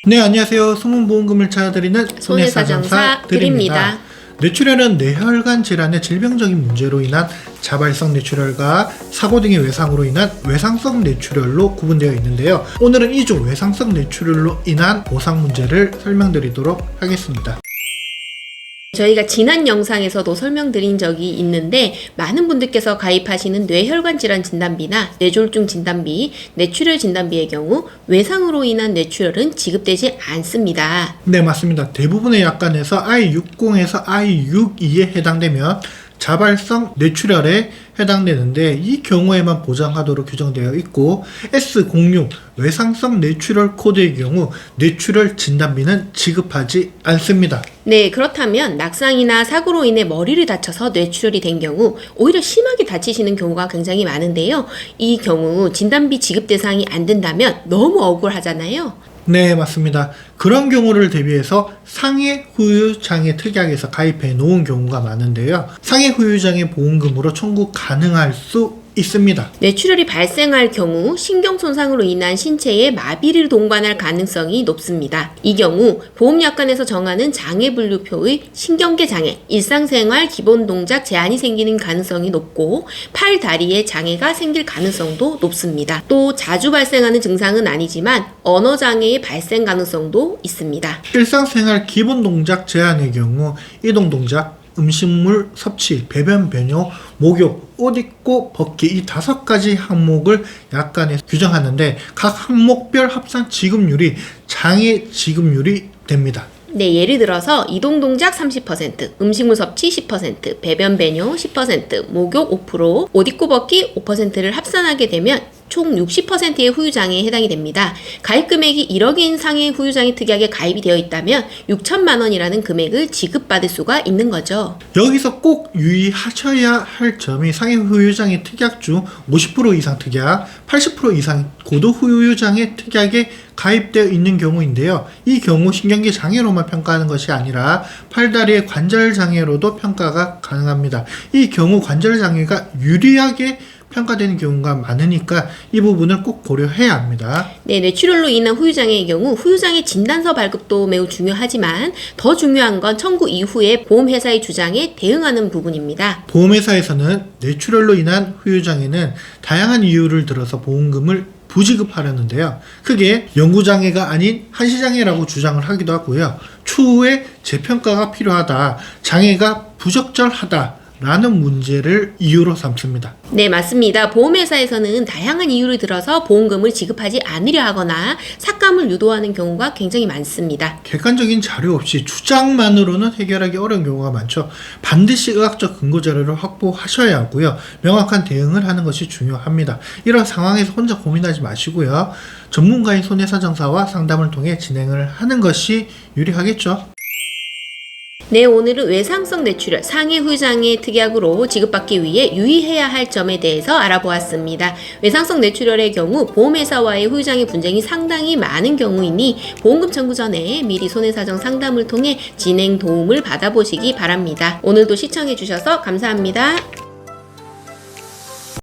네, 안녕하세요. 숨은 보험금을 찾아드리는 손해사정사 드립니다. 뇌출혈은 뇌혈관 질환의 질병적인 문제로 인한 자발성 뇌출혈과 사고 등의 외상으로 인한 외상성 뇌출혈로 구분되어 있는데요. 오늘은 이 중 외상성 뇌출혈로 인한 보상 문제를 설명드리도록 하겠습니다. 저희가 지난 영상에서도 설명드린 적이 있는데 많은 분들께서 가입하시는 뇌혈관 질환 진단비나 뇌졸중 진단비, 뇌출혈 진단비의 경우 외상으로 인한 뇌출혈은 지급되지 않습니다. 네, 맞습니다. 대부분의 약관에서 I60에서 I62에 해당되면 자발성 뇌출혈에 해당되는데 이 경우에만 보장하도록 규정되어 있고 S06 외상성 뇌출혈 코드의 경우 뇌출혈 진단비는 지급하지 않습니다. 네, 그렇다면 낙상이나 사고로 인해 머리를 다쳐서 뇌출혈이 된 경우 오히려 심하게 다치시는 경우가 굉장히 많은데요. 이 경우 진단비 지급 대상이 안 된다면 너무 억울하잖아요. 네, 맞습니다. 그런 경우를 대비해서 상해 후유장애 특약에서 가입해 놓은 경우가 많은데요. 상해 후유장애 보험금으로 청구 가능할 수 있습니다. 뇌출혈이 발생할 경우 신경 손상으로 인한 신체에 마비를 동반할 가능성이 높습니다. 이 경우 보험약관에서 정하는 장애 분류표의 신경계 장애, 일상생활 기본 동작 제한이 생기는 가능성이 높고 팔, 다리에 장애가 생길 가능성도 높습니다. 또 자주 발생하는 증상은 아니지만 언어 장애의 발생 가능성도 있습니다. 일상생활 기본 동작 제한의 경우 이동 동작, 음식물 섭취, 배변 변효, 목욕, 옷 입고 벗기 이 5가지 항목을 약관에 규정하는데 각 항목별 합산 지급률이 장애 지급률이 됩니다. 네, 예를 들어서 이동 동작 30%, 음식물 섭취 10%, 배변 배뇨 10%, 목욕 5%, 옷 입고 벗기 5%를 합산하게 되면 총 60%의 후유장애에 해당이 됩니다. 가입 금액이 1억인 상해 후유장애 특약에 가입이 되어 있다면 6천만 원이라는 금액을 지급받을 수가 있는 거죠. 여기서 꼭 유의하셔야 할 점이 상해 후유장애 특약 중 50% 이상 특약, 80% 이상 고도 후유장애 특약에 가입되어 있는 경우인데요. 이 경우 신경계 장애로만 평가하는 것이 아니라 팔다리의 관절 장애로도 평가가 가능합니다. 이 경우 관절 장애가 유리하게 평가되는 경우가 많으니까 이 부분을 꼭 고려해야 합니다. 네, 뇌출혈로 인한 후유장애의 경우 후유장애 진단서 발급도 매우 중요하지만 더 중요한 건 청구 이후에 보험회사의 주장에 대응하는 부분입니다. 보험회사에서는 뇌출혈로 인한 후유장애는 다양한 이유를 들어서 보험금을 부지급하려는데요. 크게 영구장애가 아닌 한시장애라고 주장을 하기도 하고요. 추후에 재평가가 필요하다, 장애가 부적절하다 라는 문제를 이유로 삼습니다. 네, 맞습니다. 보험회사에서는 다양한 이유를 들어서 보험금을 지급하지 않으려 하거나 삭감을 유도하는 경우가 굉장히 많습니다. 객관적인 자료 없이 주장만으로는 해결하기 어려운 경우가 많죠. 반드시 의학적 근거 자료를 확보하셔야 하고요. 명확한 대응을 하는 것이 중요합니다. 이런 상황에서 혼자 고민하지 마시고요. 전문가인 손해사정사와 상담을 통해 진행을 하는 것이 유리하겠죠. 네, 오늘은 외상성 뇌출혈 상해 후유장애 특약으로 지급받기 위해 유의해야 할 점에 대해서 알아보았습니다. 외상성 뇌출혈의 경우 보험회사와의 후유장애 분쟁이 상당히 많은 경우이니 보험금 청구 전에 미리 손해사정 상담을 통해 진행 도움을 받아보시기 바랍니다. 오늘도 시청해주셔서 감사합니다.